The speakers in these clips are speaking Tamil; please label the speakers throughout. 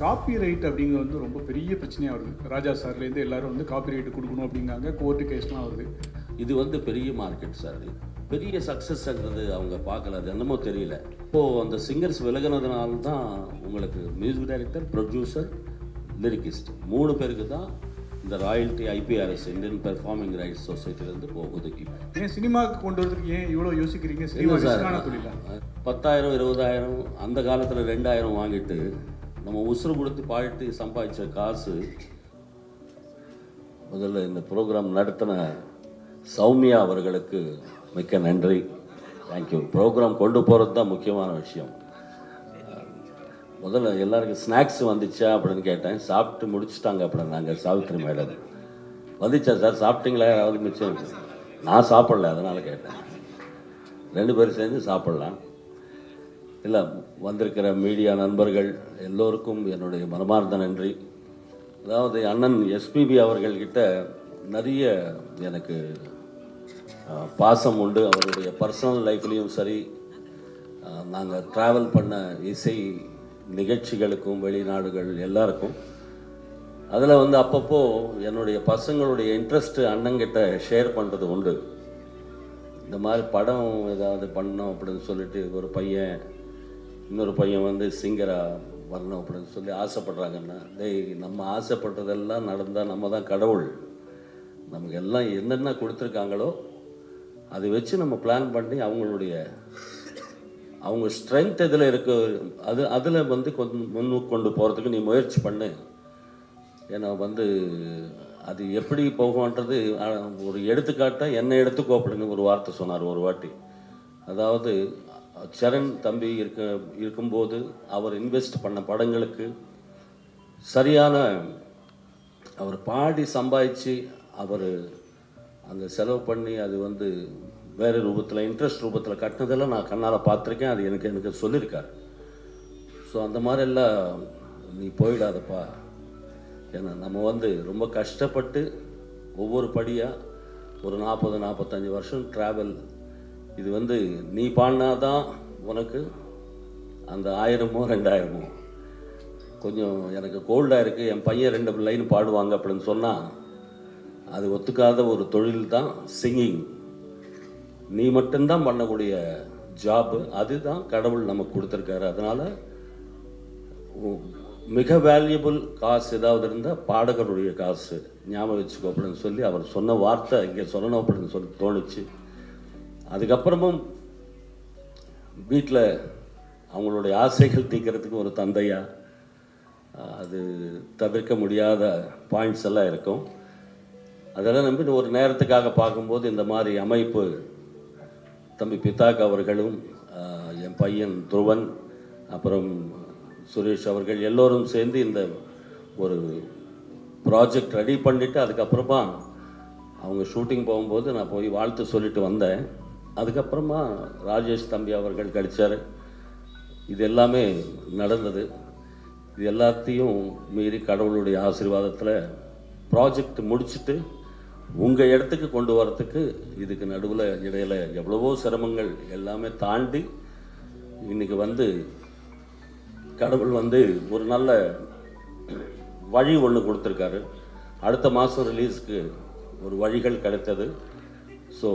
Speaker 1: காப்பி ரைட் அப்படிங்கிறது வந்து ரொம்ப பெரிய பிரச்சனையாக வருது. ராஜா சார்லேருந்து எல்லாரும் வந்து காப்பி ரைட்டு கொடுக்கணும் அப்படிங்காங்க. கோர்ட்டு கேஸ்லாம் வருது.
Speaker 2: இது வந்து பெரிய மார்க்கெட் சார். இது பெரிய சக்ஸஸ்ங்கிறது அவங்க பார்க்கல, அது என்னமோ தெரியல. இப்போது அந்த சிங்கர்ஸ் விலகினதுனால தான் உங்களுக்கு மியூசிக் டைரக்டர், ப்ரொடியூசர், லிரிக்கிஸ்ட் 3 பேருக்கு தான் இந்த royalty IPRS Indian performing rights சொசைட்டிலேருந்து போகுது.
Speaker 1: ஏன் சினிமாவுக்கு கொண்டு வரதுக்கு ஏன் இவ்வளோ யோசிக்கிறீங்க?
Speaker 2: இல்லை சார்,
Speaker 1: சினிமா தொழிலா?
Speaker 2: 10,000 20,000 அந்த காலத்தில் 2,000 வாங்கிட்டு நம்ம உசுறு கொடுத்து பாடிட்டு சம்பாதிச்ச காசு. முதல்ல இந்த ப்ரோக்ராம் நடத்தின சௌமியா அவர்களுக்கு மிக்க நன்றி, தேங்க்யூ. ப்ரோக்ராம் கொண்டு போகிறது தான் முக்கியமான விஷயம். முதல்ல எல்லாருக்கும் ஸ்நாக்ஸ் வந்துச்சா அப்படின்னு கேட்டேன். சாப்பிட்டு முடிச்சுட்டாங்க அப்படின்னாங்க சாவித்ரி மேடம். வந்துச்சா சார், சாப்பிட்டீங்களா? யாராவது மிச்சம்? நான் சாப்பிடல, அதனால் கேட்டேன். 2 பேரும் சேர்ந்து சாப்பிட்லாம். இல்லை, வந்திருக்கிற மீடியா நண்பர்கள் எல்லோருக்கும் என்னுடைய மனமார்ந்த நன்றி. அதாவது அண்ணன் SPB அவர்கள்கிட்ட நிறைய எனக்கு பாசம் உண்டு. அவருடைய பர்சனல் லைஃப்லேயும் சரி, நாங்கள் ட்ராவல் பண்ண இசை நிகழ்ச்சிகளுக்கும் வெளிநாடுகள் எல்லாருக்கும். அதில் வந்து அப்பப்போ என்னுடைய பசங்களுடைய இன்ட்ரெஸ்ட்டு அண்ணங்கிட்ட ஷேர் பண்ணுறது உண்டு. இந்த மாதிரி படம் ஏதாவது பண்ணோம் அப்படின்னு சொல்லிட்டு ஒரு பையன், இன்னொரு பையன் வந்து சிங்கராக வரணும் அப்படின்னு சொல்லி ஆசைப்படுறாங்கன்னா, நம்ம ஆசைப்பட்டதெல்லாம் நடந்தால் நம்ம தான் கடவுள். நமக்கு எல்லாம் என்னென்ன கொடுத்துருக்காங்களோ அதை வச்சு நம்ம பிளான் பண்ணி அவங்க ஸ்ட்ரென்த் எதில் இருக்கு அதில் வந்து கொஞ்சம் முன்னுக்கு கொண்டு போகிறதுக்கு நீ முயற்சி பண்ணு. ஏன்னா வந்து அது எப்படி போகும்ன்றது ஒரு எடுத்துக்காட்டாக என்னை எடுத்துக்கோ அப்படின்னு ஒரு வார்த்தை சொன்னார் ஒரு வாட்டி. அதாவது சரண் தம்பி இருக்கும்போது அவர் இன்வெஸ்ட் பண்ண படங்களுக்கு சரியான அவர் பாடி சம்பாதிச்சு அவர் அங்கே செலவு பண்ணி அது வந்து வேறு ரூபத்தில் இன்ட்ரெஸ்ட் ரூபத்தில் கட்டினதெல்லாம் நான் கண்ணால் பார்த்துருக்கேன். அது எனக்கு சொல்லியிருக்கார். ஸோ அந்த மாதிரிலாம் நீ போயிடாதப்பா. ஏன்னா நம்ம வந்து ரொம்ப கஷ்டப்பட்டு ஒவ்வொரு படியாக ஒரு 40-45 வருஷம் ட்ராவல். இது வந்து நீ பாடினாதான் உனக்கு அந்த 1000மோ 2000மோ. கொஞ்சம் எனக்கு கோல்டாக இருக்குது, என் பையன் 2 லைன் பாடுவாங்க அப்படின்னு சொன்னால் அது ஒத்துக்காத ஒரு தொழில் தான் சிங்கிங். நீ மட்டும்தான் பண்ணக்கூடிய ஜாப்பு. அதுதான் கடவுள் நமக்கு கொடுத்துருக்காரு. அதனால் மிக வேல்யூபிள் காசு ஏதாவது இருந்தால் பாடகருடைய காசு ஞாபகம் வச்சுக்கோ அப்படின்னு சொல்லி அவர் சொன்ன வார்த்தை இங்கே சொல்லணும் அப்படின்னு சொல்லி தோணுச்சு. அதுக்கப்புறமும் வீட்டில் அவங்களுடைய ஆசைகள் தீர்க்கறதுக்கு ஒரு தந்தையா அது தவிர்க்க முடியாத பாயிண்ட்ஸ் எல்லாம் இருக்கும். அதெல்லாம் நம்பி ஒரு நேரத்துக்காக பார்க்கும்போது இந்த மாதிரி அமைப்பு தம்பி பித்தாக் அவர்களும் என் பையன் துருவன் அப்புறம் சுரேஷ் அவர்கள் எல்லோரும் சேர்ந்து இந்த ஒரு ப்ராஜெக்ட் ரெடி பண்ணிவிட்டு அதுக்கப்புறமா அவங்க ஷூட்டிங் போகும்போது நான் போய் வாழ்த்து சொல்லிட்டு வந்தேன். அதுக்கப்புறமா ராஜேஷ் தம்பி அவர்கள் கிடைச்சார். இது எல்லாமே நடந்தது. இது எல்லாத்தையும் மீறி கடவுளுடைய ஆசீர்வாதத்தில் ப்ராஜெக்ட் முடிச்சுட்டு உங்கள் இடத்துக்கு கொண்டு வரத்துக்கு இதுக்கு நடுவில் இடையில் எவ்வளவோ சிரமங்கள் எல்லாமே தாண்டி இன்றைக்கி வந்து கடவுள் வந்து ஒரு நல்ல வழி ஒன்று கொடுத்துருக்காரு. அடுத்த மாதம் ரிலீஸ்க்கு ஒரு வழிகள் கிடைத்தது. ஸோ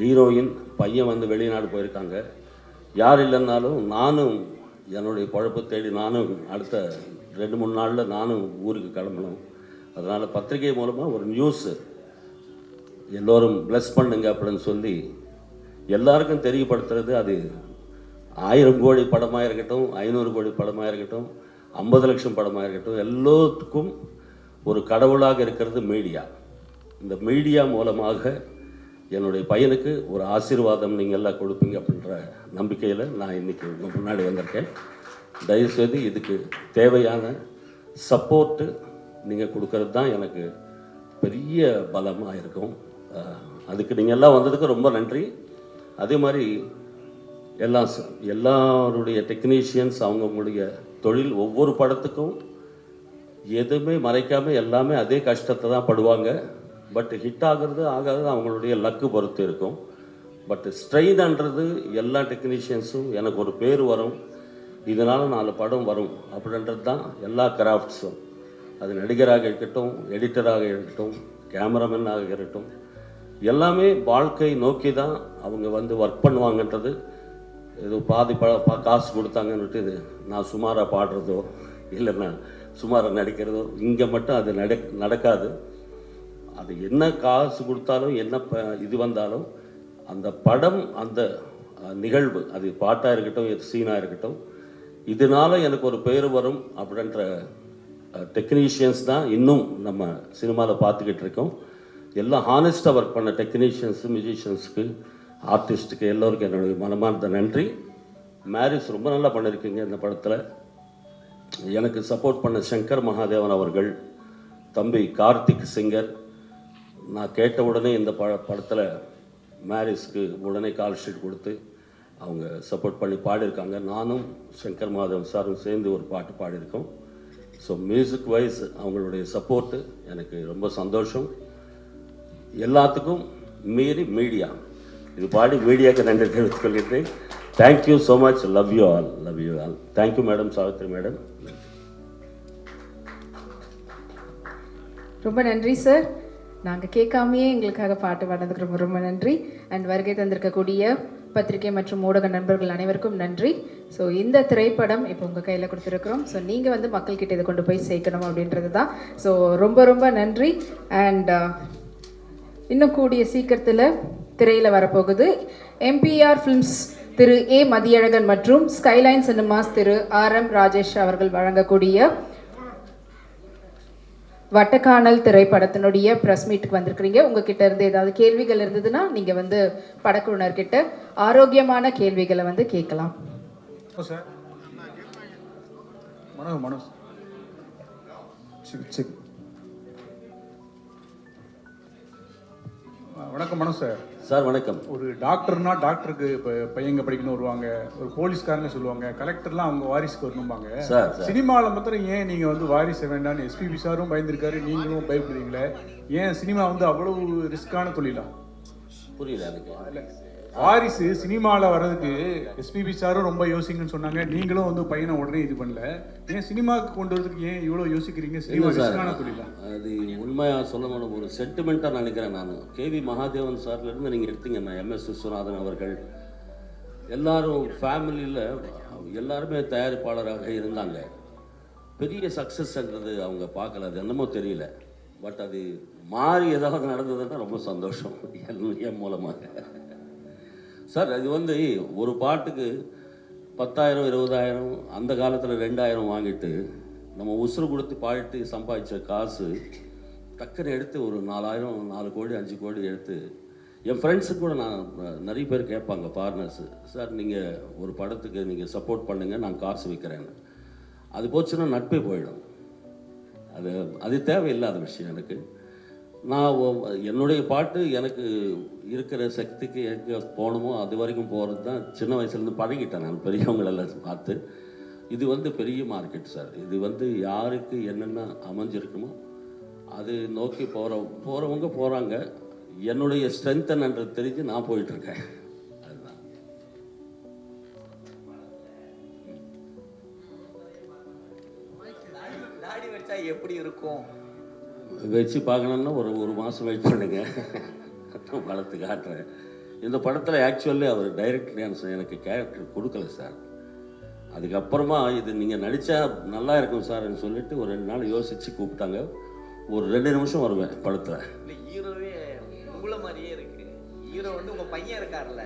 Speaker 2: ஹீரோயின் பையன் வந்து வெளிநாடு போயிருக்காங்க. யார் இல்லைன்னாலும் நானும் என்னுடைய பழப்பு தேடி நானும் அடுத்த 2-3 நாளில் நானும் ஊருக்கு கிளம்பணும். அதனால் பத்திரிகை மூலமாக ஒரு நியூஸு எல்லோரும் ப்ளஸ் பண்ணுங்க அப்படின்னு சொல்லி எல்லாருக்கும் தெரியப்படுத்துறது. அது 1000 கோடி படமாக இருக்கட்டும், 500 கோடி படமாக இருக்கட்டும், 50 லட்சம் படமாக இருக்கட்டும், எல்லோத்துக்கும் ஒரு கடவுளாக இருக்கிறது மீடியா. இந்த மீடியா மூலமாக என்னுடைய பையனுக்கு ஒரு ஆசீர்வாதம் நீங்கள் எல்லாம் கொடுப்பீங்க அப்படின்ற நம்பிக்கையில் நான் இன்றைக்கி உங்கள் முன்னாடி வந்திருக்கேன். தயவுசெய்து இதுக்கு தேவையான சப்போர்ட்டு நீங்கள் கொடுக்கறது தான் எனக்கு பெரிய பலமாக இருக்கும். அதுக்கு நீங்கள் எல்லாம் வந்ததுக்கு ரொம்ப நன்றி. அதே மாதிரி எல்லாருடைய டெக்னீஷியன்ஸ் அவங்கவுங்களுடைய தொழில் ஒவ்வொரு படத்துக்கும் எதுவுமே மறைக்காமல் எல்லாமே அதே கஷ்டத்தை தான் படுவாங்க. பட் ஹிட் ஆகிறது ஆகாது அவங்களுடைய லக்கு பொறுத்து இருக்கும். பட் ஸ்ட்ரெயின்ன்றது எல்லா டெக்னீஷியன்ஸும் எனக்கு ஒரு பேர் வரும். இதனால் 4 படம் வரும் அப்படின்றது தான் எல்லா கிராஃப்ட்ஸும். அது நடிகராக இருக்கட்டும், எடிட்டராக இருக்கட்டும், கேமராமேனாக இருக்கட்டும், எல்லாமே வாழ்க்கை நோக்கி தான் அவங்க வந்து ஒர்க் பண்ணுவாங்கன்றது. ஏதோ பாதி காசு கொடுத்தாங்கன்னுட்டு இது நான் சுமாராக பாடுறதோ இல்லை நான் சுமாராக நடிக்கிறதோ இங்கே மட்டும் அது நடக்காது. அது என்ன காசு கொடுத்தாலும் என்ன இது வந்தாலும் அந்த படம், அந்த நிகழ்வு, அது பாட்டாக இருக்கட்டும், சீனாக இருக்கட்டும், இதனால் எனக்கு ஒரு பேர் வரும் அப்படின்ற டெக்னீஷியன்ஸ் தான் இன்னும் நம்ம சினிமாவில் பார்த்துக்கிட்டு இருக்கோம். எல்லாம் ஹானஸ்ட்டாக ஒர்க் பண்ண டெக்னீஷியன்ஸு, மியூசிஷியன்ஸுக்கு, ஆர்டிஸ்ட்டுக்கு எல்லோருக்கும் என்னுடைய மனமார்ந்த நன்றி. மேரிஸ் ரொம்ப நல்லா பண்ணியிருக்கீங்க இந்த படத்தில். எனக்கு சப்போர்ட் பண்ண சங்கர் மகாதேவன் அவர்கள், தம்பி கார்த்திக் சிங்கர், நான் கேட்ட உடனே இந்த படத்தில் மேரிஸ்க்கு உடனே கால் ஷீட் கொடுத்து அவங்க சப்போர்ட் பண்ணி பாடியிருக்காங்க. நானும் சங்கர் மகாதேவன் சாரும் சேர்ந்து ஒரு பாட்டு பாடியிருக்கோம். ஸோ மியூசிக் வைஸ் அவங்களுடைய சப்போர்ட்டு எனக்கு ரொம்ப சந்தோஷம். எல்லாத்துக்கும் மீறி மீடியா, இது பாடி மீடியாவுக்கு நன்றி தெரிவித்துக் கொள்கிறேன். Thank you so much. Love you all, love you all. Thank you madam, Savitri madam.
Speaker 3: ரொம்ப நன்றி சார். நாங்கள் கேட்காமையே எங்களுக்காக பாட்டு பாடுறதுக்கு ரொம்ப ரொம்ப நன்றி. அண்ட் வருகை தந்திருக்கக்கூடிய பத்திரிகை மற்றும் ஊடக நண்பர்கள் அனைவருக்கும் நன்றி. ஸோ இந்த திரைப்படம் இப்போ உங்கள் கையில் கொடுத்துருக்குறோம். ஸோ நீங்கள் வந்து மக்கள்கிட்ட இதை கொண்டு போய் சேர்க்கணும் அப்படின்றது தான். ஸோ ரொம்ப ரொம்ப நன்றி. அண்ட் இன்னும் கூடிய சீக்கிரத்தில் திரையில் வரப்போகுது. எம்பிஆர் ஃபிலிம்ஸ் திரு ஏ மதியழகன் மற்றும் ஸ்கைலைன் சினிமாஸ் திரு RM ராஜேஷ் அவர்கள் வழங்கக்கூடிய வட்டக்கானல் திரைப்படத்தினுடைய ப்ரெஸ் மீட்டுக்கு வந்திருக்கிறீங்க. உங்ககிட்ட இருந்து ஏதாவது கேள்விகள் இருந்ததுன்னா நீங்கள் வந்து படக்குழுனர்கிட்ட ஆரோக்கியமான கேள்விகளை வந்து கேட்கலாம்.
Speaker 1: சார் மனோஜ் வணக்கம் மனோஜ் சார்.
Speaker 2: சார் வணக்கம்.
Speaker 1: ஒரு டாக்டர்னா டாக்டருக்கு இப்போ பையங்க படிக்கணும் வருவாங்க, ஒரு போலீஸ்காரங்க சொல்லுவாங்க, கலெக்டர்லாம் அவங்க வாரிசுக்கு வரணும்பாங்க.
Speaker 2: சார்
Speaker 1: சினிமாவில் மாத்திரம் ஏன் நீங்கள் வந்து வாரிசு வேண்டான்னு எஸ்பிபி சாரும் பயந்துருக்காரு, நீங்களும் பயப்படுறீங்களே, ஏன் சினிமா வந்து அவ்வளவு ரிஸ்கான தொழிலா?
Speaker 2: புரியல எனக்கு.
Speaker 1: வாரிசு சினிமாவில் வர்றதுக்கு எஸ்பிபி சாரும் ரொம்ப யோசிங்கன்னு சொன்னாங்க, நீங்களும் வந்து பையனை உடனே இது பண்ணல, ஏன் சினிமாவுக்கு கொண்டு வரதுக்கு ஏன் இவ்வளோ யோசிக்கிறீங்க? சினிமா ரிஸ்கான தொழிலா?
Speaker 2: அது உண்மையாக சொல்லணும், ஒரு சென்டிமெண்ட்டாக நினைக்கிறேன் நான். கேவி மகாதேவன் சார்லேருந்து நீங்கள் எடுத்தீங்கன்னா MS விஸ்வநாதன் அவர்கள் எல்லாரும் ஃபேமிலியில் எல்லாருமே தயாரிப்பாளராக இருந்தாங்க. பெரிய சக்ஸஸ்ன்றது அவங்க பார்க்கல, அது என்னமோ தெரியல. பட் அது மாறி ஏதாவது நடந்ததுன்னா ரொம்ப சந்தோஷம் என் மூலமாக. சார் அது வந்து ஒரு பாட்டுக்கு 10,000 20,000 அந்த காலத்தில் 2,000 வாங்கிட்டு நம்ம உசுறு கொடுத்து பாடிட்டு சம்பாதிச்ச காசு டக்குன்னு எடுத்து ஒரு 4,000 4 கோடி 5 கோடி எடுத்து என் ஃப்ரெண்ட்ஸுக்கு கூட நான் நிறைய பேர் கேட்பாங்க, பார்ட்னர்ஸு, சார் நீங்கள் ஒரு படத்துக்கு நீங்கள் சப்போர்ட் பண்ணுங்கள், நான் காசு விற்கிறேன்னு. அது போச்சுன்னா நட்பே போயிடும். அது தேவையில்லாத விஷயம் எனக்கு. நான் என்னுடைய பாட்டு எனக்கு இருக்கிற சக்திக்கு எங்கே போகணுமோ அது வரைக்கும் போகிறது தான். சின்ன வயசுலேருந்து பழகிட்டேன் நான் பெரியவங்களெல்லாம் பார்த்து. இது வந்து பெரிய மார்க்கெட் சார். இது வந்து யாருக்கு என்னென்ன அமைஞ்சிருக்குமோ அது நோக்கி போகிறவங்க போகிறாங்க. என்னுடைய ஸ்ட்ரென்த் என்னன்றது தெரிஞ்சு நான் போயிட்டுருக்கேன். அதுதான்.
Speaker 4: தாடி வச்சா எப்படி இருக்கும்
Speaker 2: வச்சு பார்க்கணுன்னா ஒரு மாதம் வெயிட் பண்ணுங்க, படத்தை காட்டுறேன். இந்த படத்தில் ஆக்சுவலி அவர் டைரக்டர் எனக்கு கேரக்டர் கொடுக்கல சார். அதுக்கப்புறமா இது நீங்கள் நடித்தா நல்லா இருக்கும் சார்ன்னு சொல்லிட்டு ஒரு 2 நாள் யோசித்து கூப்பிட்டாங்க. ஒரு 2 நிமிஷம் வருவேன் படத்தில்.
Speaker 4: ஹீரோவே உங்களை மாதிரியே இருக்கு. ஹீரோ வந்து உங்கள் பையன் இருக்கார்ல,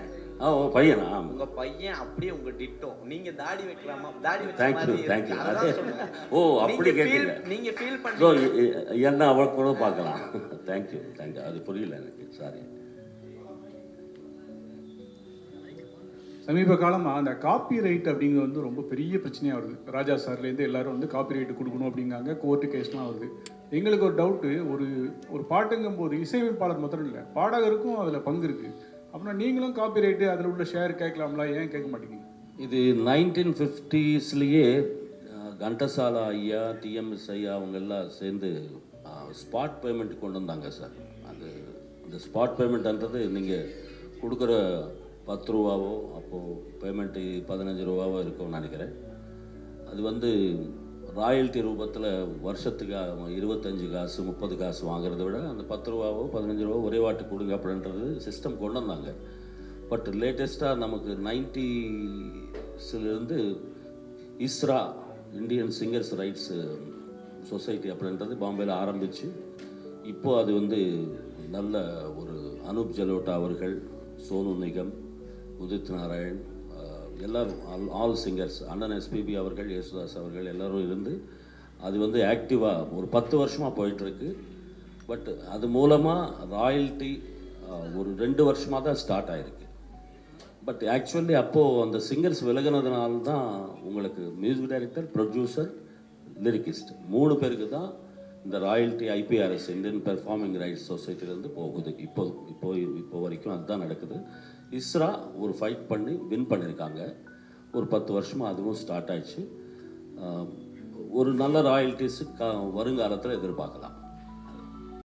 Speaker 2: உங்கள் பையனா?
Speaker 4: உங்கள் பையன் அப்படியே உங்கள் டிட்டோ. நீங்கள் தாடி வைக்கலாமா? தாடி வச்ச
Speaker 2: தேங்க்யூ
Speaker 4: மாதிரி
Speaker 2: தேங்க்யூ.
Speaker 4: இருக்கு.
Speaker 2: அதே
Speaker 4: அதான் சொல்லுங்க.
Speaker 2: அப்படி கேட்டீங்க.
Speaker 4: நீங்கள் ஃபீல்
Speaker 2: ஸோ
Speaker 4: பண்ணுங்க.
Speaker 2: என்ன அவள் கூட பார்க்கலாம். தேங்க்யூ. அது புரியல எனக்கு, சாரி.
Speaker 1: சமீப காலமாக அந்த காப்பி ரைட் அப்படிங்கிறது வந்து ரொம்ப பெரிய பிரச்சனையாக வருது. ராஜா சார்லேருந்து எல்லாரும் வந்து காப்பி ரைட்டு கொடுக்கணும் அப்படிங்காங்க, கோர்ட்டு கேஸ்லாம் வருது. எங்களுக்கு ஒரு டவுட்டு, ஒரு பாட்டுங்கும் போது இசையமைப்பாளர் மாத்திரம் இல்லை, பாடகருக்கும் அதில் பங்கு இருக்குது. அப்படின்னா நீங்களும் காப்பி ரைட்டு அதில் உள்ள ஷேர் கேட்கலாம்ல, ஏன் கேட்க மாட்டேங்க?
Speaker 2: இது 1950ஸ்லேயே கண்டசாலா ஐயா, TMS ஐயா அவங்க எல்லாம் சேர்ந்து ஸ்பாட் பேமெண்ட் கொண்டு வந்தாங்க சார். அந்த ஸ்பாட் பேமெண்ட்ன்றது நீங்கள் கொடுக்குற 10 ரூபாவோ, அப்போது பேமெண்ட்டு 15 ரூபாவோ இருக்கும்னு நினைக்கிறேன். அது வந்து ராயல்ட்டி ரூபத்தில் வருஷத்துக்கு 25 காசு 30 காசு வாங்குறத விட அந்த 10 ரூபாவோ 15 ரூபாவோ ஒரே வாட்டி கொடுங்க அப்படின்றது சிஸ்டம் கொண்டு வந்தாங்க. பட் லேட்டஸ்ட்டாக நமக்கு 90ஸ்லேருந்து ISRA Indian singers rights society அப்படின்றது பாம்பேயில் ஆரம்பித்து இப்போது அது வந்து நல்ல ஒரு அனூப் ஜலோட்டா அவர்கள், சோனு நிகம், உதித் நாராயண், எல்லோரும் ஆல் சிங்கர்ஸ், அண்ணன் எஸ்பிபி அவர்கள், யேசுதாஸ் அவர்கள் எல்லோரும் இருந்து அது வந்து ஆக்டிவாக ஒரு 10 வருஷமாக போயிட்டுருக்கு. பட் அது மூலமாக ராயல்ட்டி ஒரு 2 வருஷமாக தான் ஸ்டார்ட் ஆகிருக்கு. பட் ஆக்சுவலி அப்போது அந்த சிங்கர்ஸ் விலகினதுனால தான் உங்களுக்கு மியூசிக் டைரக்டர், ப்ரொடியூசர், லிரிக்கிஸ்ட் 3 பேருக்கு தான் இந்த royalty IPRS Indian performing rights சொசைட்டிலேருந்து போகுது. இப்போ வரைக்கும் அதுதான் நடக்குது. இஸ்ரா ஒரு ஃபைட் பண்ணி வின் பண்ணியிருக்காங்க. ஒரு 10 வருஷமாக அதுவும் ஸ்டார்ட் ஆயிடுச்சு. ஒரு நல்ல ராயல்ட்டிஸு வருங்காலத்தில் எதிர்பார்க்கலாம்.